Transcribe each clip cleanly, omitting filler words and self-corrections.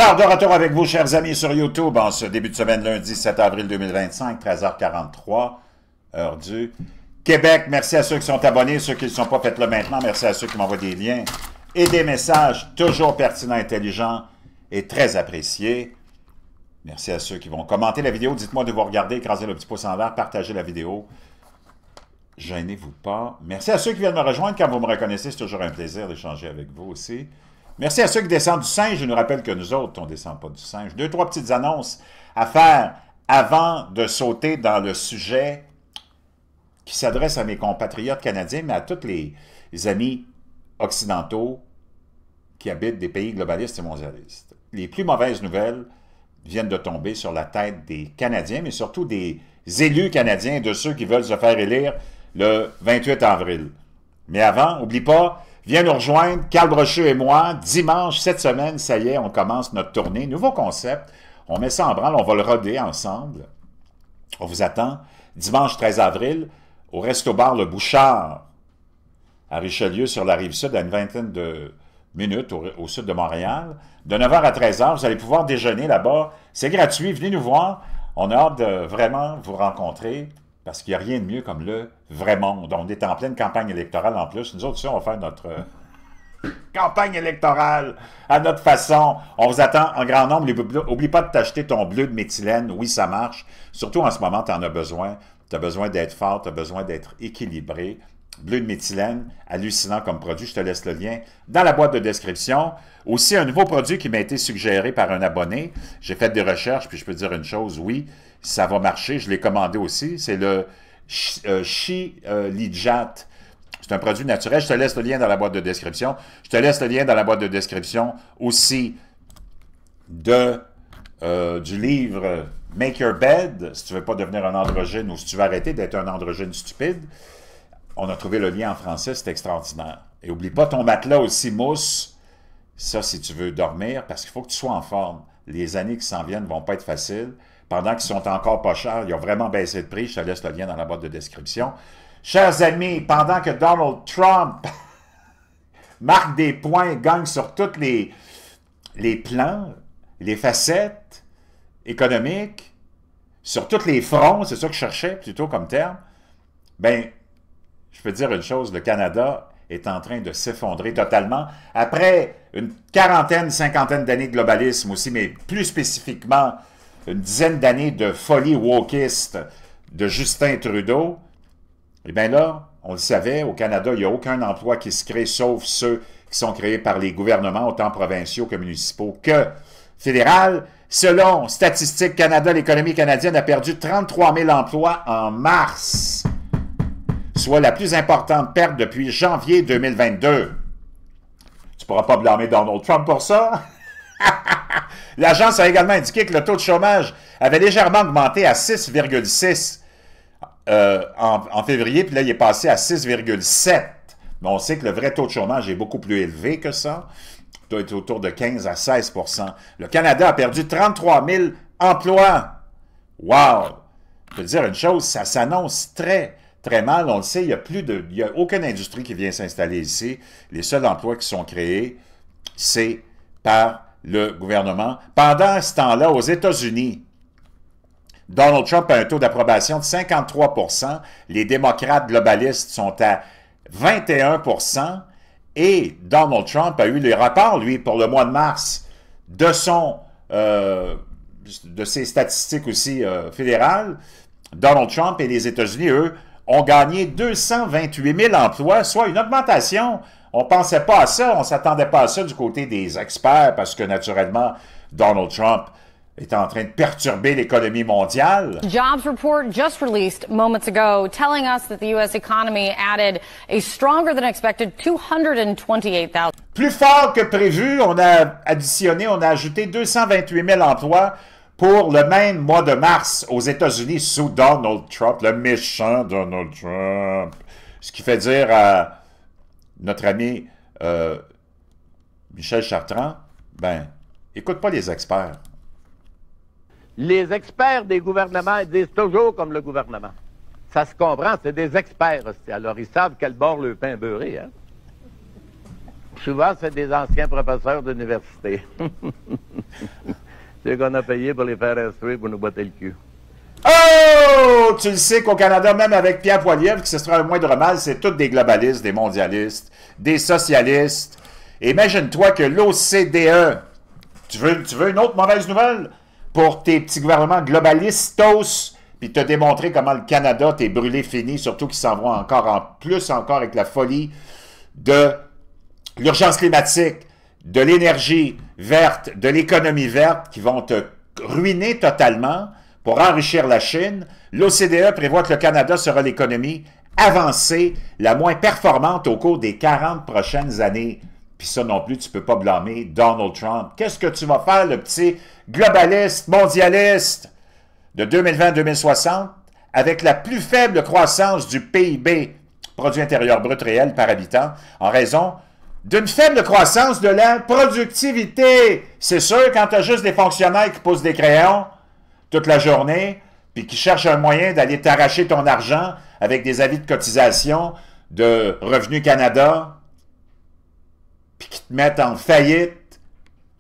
Alors, de retour avec vous, chers amis, sur YouTube, en ce début de semaine, lundi 7 avril 2025, 13h43, heure du Québec. Merci à ceux qui sont abonnés, ceux qui ne le sont pas, faites-le maintenant. Merci à ceux qui m'envoient des liens et des messages toujours pertinents, intelligents et très appréciés. Merci à ceux qui vont commenter la vidéo. Dites-moi de vous regarder, écrasez le petit pouce en l'air, partagez la vidéo. Gênez-vous pas. Merci à ceux qui viennent me rejoindre. Quand vous me reconnaissez, c'est toujours un plaisir d'échanger avec vous aussi. Merci à ceux qui descendent du singe. Je nous rappelle que nous autres, on ne descend pas du singe. 2, 3 petites annonces à faire avant de sauter dans le sujet qui s'adresse à mes compatriotes canadiens, mais à tous les amis occidentaux qui habitent des pays globalistes et mondialistes. Les plus mauvaises nouvelles viennent de tomber sur la tête des Canadiens, mais surtout des élus canadiens et de ceux qui veulent se faire élire le 28 avril. Mais avant, n'oublie pas, viens nous rejoindre, Carl Brochu et moi, dimanche, cette semaine, ça y est, on commence notre tournée. Nouveau concept, on met ça en branle, on va le roder ensemble. On vous attend dimanche 13 avril au Resto-Bar Le Bouchard à Richelieu sur la Rive-Sud à une vingtaine de minutes au sud de Montréal. De 9h à 13h, vous allez pouvoir déjeuner là-bas. C'est gratuit, venez nous voir. On a hâte de vraiment vous rencontrer parce qu'il n'y a rien de mieux comme le vrai monde. On est en pleine campagne électorale en plus. Nous autres, on va faire notre campagne électorale à notre façon. On vous attend en grand nombre. N'oublie pas de t'acheter ton bleu de méthylène. Oui, ça marche. Surtout en ce moment, tu en as besoin. Tu as besoin d'être fort, tu as besoin d'être équilibré. Bleu de méthylène, hallucinant comme produit. Je te laisse le lien dans la boîte de description. Aussi, un nouveau produit qui m'a été suggéré par un abonné. J'ai fait des recherches, puis je peux dire une chose, oui, ça va marcher. Je l'ai commandé aussi. C'est le Shilajit. C'est un produit naturel. Je te laisse le lien dans la boîte de description. Je te laisse le lien dans la boîte de description aussi du livre Make Your Bed, si tu ne veux pas devenir un androgyne ou si tu veux arrêter d'être un androgyne stupide. On a trouvé le lien en français, c'est extraordinaire. Et n'oublie pas ton matelas aussi mousse. Ça, si tu veux dormir, parce qu'il faut que tu sois en forme. Les années qui s'en viennent ne vont pas être faciles. Pendant qu'ils sont encore pas chers, ils ont vraiment baissé de prix. Je te laisse le lien dans la boîte de description. Chers amis, pendant que Donald Trump marque des points, gagne sur tous les plans, les facettes économiques, sur tous les fronts, c'est ça que je cherchais plutôt comme terme, bien, je peux te dire une chose, le Canada est en train de s'effondrer totalement. Après une quarantaine, cinquantaine d'années de globalisme aussi, mais plus spécifiquement, une dizaine d'années de folie wokiste de Justin Trudeau, eh bien là, on le savait, au Canada, il n'y a aucun emploi qui se crée, sauf ceux qui sont créés par les gouvernements, autant provinciaux que municipaux que fédéraux. Selon Statistique Canada, l'économie canadienne a perdu 33 000 emplois en mars, soit la plus importante perte depuis janvier 2022. Tu ne pourras pas blâmer Donald Trump pour ça. L'agence a également indiqué que le taux de chômage avait légèrement augmenté à 6,6 en février, puis là, il est passé à 6,7. Mais on sait que le vrai taux de chômage est beaucoup plus élevé que ça. Il doit être autour de 15 à 16 %. Le Canada a perdu 33 000 emplois. Wow! Je peux te dire une chose, ça s'annonce très, très mal. On le sait, il n'y a aucune industrie qui vient s'installer ici. Les seuls emplois qui sont créés, c'est par le gouvernement. Pendant ce temps-là, aux États-Unis, Donald Trump a un taux d'approbation de 53 %. Les démocrates globalistes sont à 21 % et Donald Trump a eu les rapports, lui, pour le mois de mars, de ses statistiques aussi fédérales. Donald Trump et les États-Unis, eux, ont gagné 228 000 emplois, soit une augmentation. On ne pensait pas à ça, on ne s'attendait pas à ça du côté des experts, parce que naturellement, Donald Trump est en train de perturber l'économie mondiale. Jobs report just released moments ago telling us that the U.S. economy added a stronger than expected 228,000. Plus fort que prévu, on a ajouté 228 000 emplois pour le même mois de mars aux États-Unis sous Donald Trump, le méchant Donald Trump. Ce qui fait dire à notre ami Michel Chartrand, ben, écoute pas les experts. Les experts des gouvernements disent toujours comme le gouvernement. Ça se comprend, c'est des experts aussi. Alors, ils savent quel bord le pain beurré, hein? Souvent, c'est des anciens professeurs d'université. C'est qu'on a payé pour les faire instruire pour nous botter le cul. Oh! Tu le sais qu'au Canada, même avec Pierre Poilievre, qui ce sera le moindre mal, c'est tous des globalistes, des mondialistes, des socialistes. Imagine-toi que l'OCDE, tu veux une autre mauvaise nouvelle pour tes petits gouvernements globalistos, puis te démontrer comment le Canada t'est brûlé fini, surtout qu'ils s'en vont encore avec la folie de l'urgence climatique, de l'énergie verte, de l'économie verte, qui vont te ruiner totalement pour enrichir la Chine. L'OCDE prévoit que le Canada sera l'économie avancée, la moins performante au cours des 40 prochaines années. Puis ça non plus, tu ne peux pas blâmer Donald Trump. Qu'est-ce que tu vas faire, le petit globaliste, mondialiste de 2020-2060, avec la plus faible croissance du PIB, produit intérieur brut réel par habitant, en raison d'une faible croissance de la productivité. C'est sûr, quand tu as juste des fonctionnaires qui poussent des crayons toute la journée, puis qui cherchent un moyen d'aller t'arracher ton argent avec des avis de cotisation de Revenu Canada, puis qui te mettent en faillite,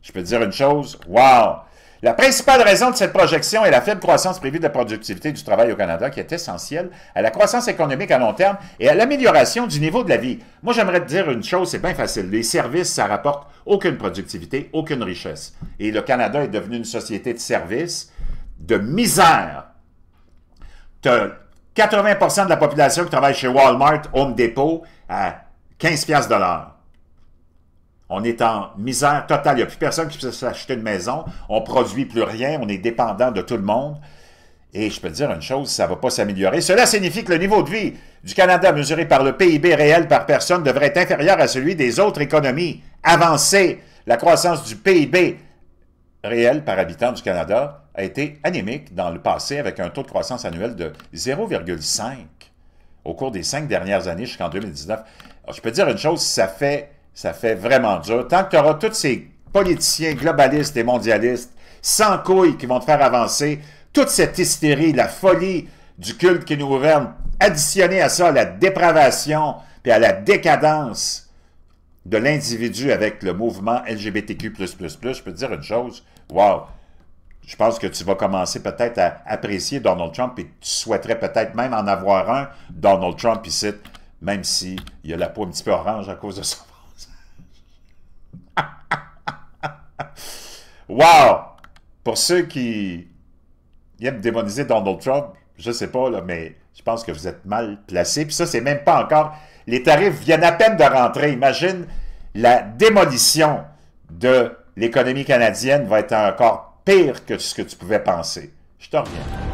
je peux te dire une chose, wow! La principale raison de cette projection est la faible croissance prévue de la productivité du travail au Canada, qui est essentielle à la croissance économique à long terme et à l'amélioration du niveau de la vie. Moi, j'aimerais te dire une chose, c'est bien facile. Les services, ça rapporte aucune productivité, aucune richesse. Et le Canada est devenu une société de services, de misère. Tu as 80% de la population qui travaille chez Walmart, Home Depot, à 15$ de l'heure. On est en misère totale. Il n'y a plus personne qui peut s'acheter une maison. On ne produit plus rien. On est dépendant de tout le monde. Et je peux te dire une chose, ça ne va pas s'améliorer. Cela signifie que le niveau de vie du Canada mesuré par le PIB réel par personne devrait être inférieur à celui des autres économies avancées. La croissance du PIB réel par habitant du Canada a été anémique dans le passé avec un taux de croissance annuel de 0,5 au cours des 5 dernières années jusqu'en 2019. Alors, je peux te dire une chose, ça fait vraiment dur. Tant que tu auras tous ces politiciens globalistes et mondialistes sans couilles qui vont te faire avancer, toute cette hystérie, la folie du culte qui nous gouverne, additionnée à ça, à la dépravation et à la décadence de l'individu avec le mouvement LGBTQ++, je peux te dire une chose, wow, je pense que tu vas commencer peut-être à apprécier Donald Trump et tu souhaiterais peut-être même en avoir un, Donald Trump ici, même s'il a la peau un petit peu orange à cause de ça. Wow! Pour ceux qui aiment démoniser Donald Trump, je sais pas, là, mais je pense que vous êtes mal placés. Puis ça, c'est même pas encore... Les tarifs viennent à peine de rentrer. Imagine, la démolition de l'économie canadienne va être encore pire que ce que tu pouvais penser. Je te reviens.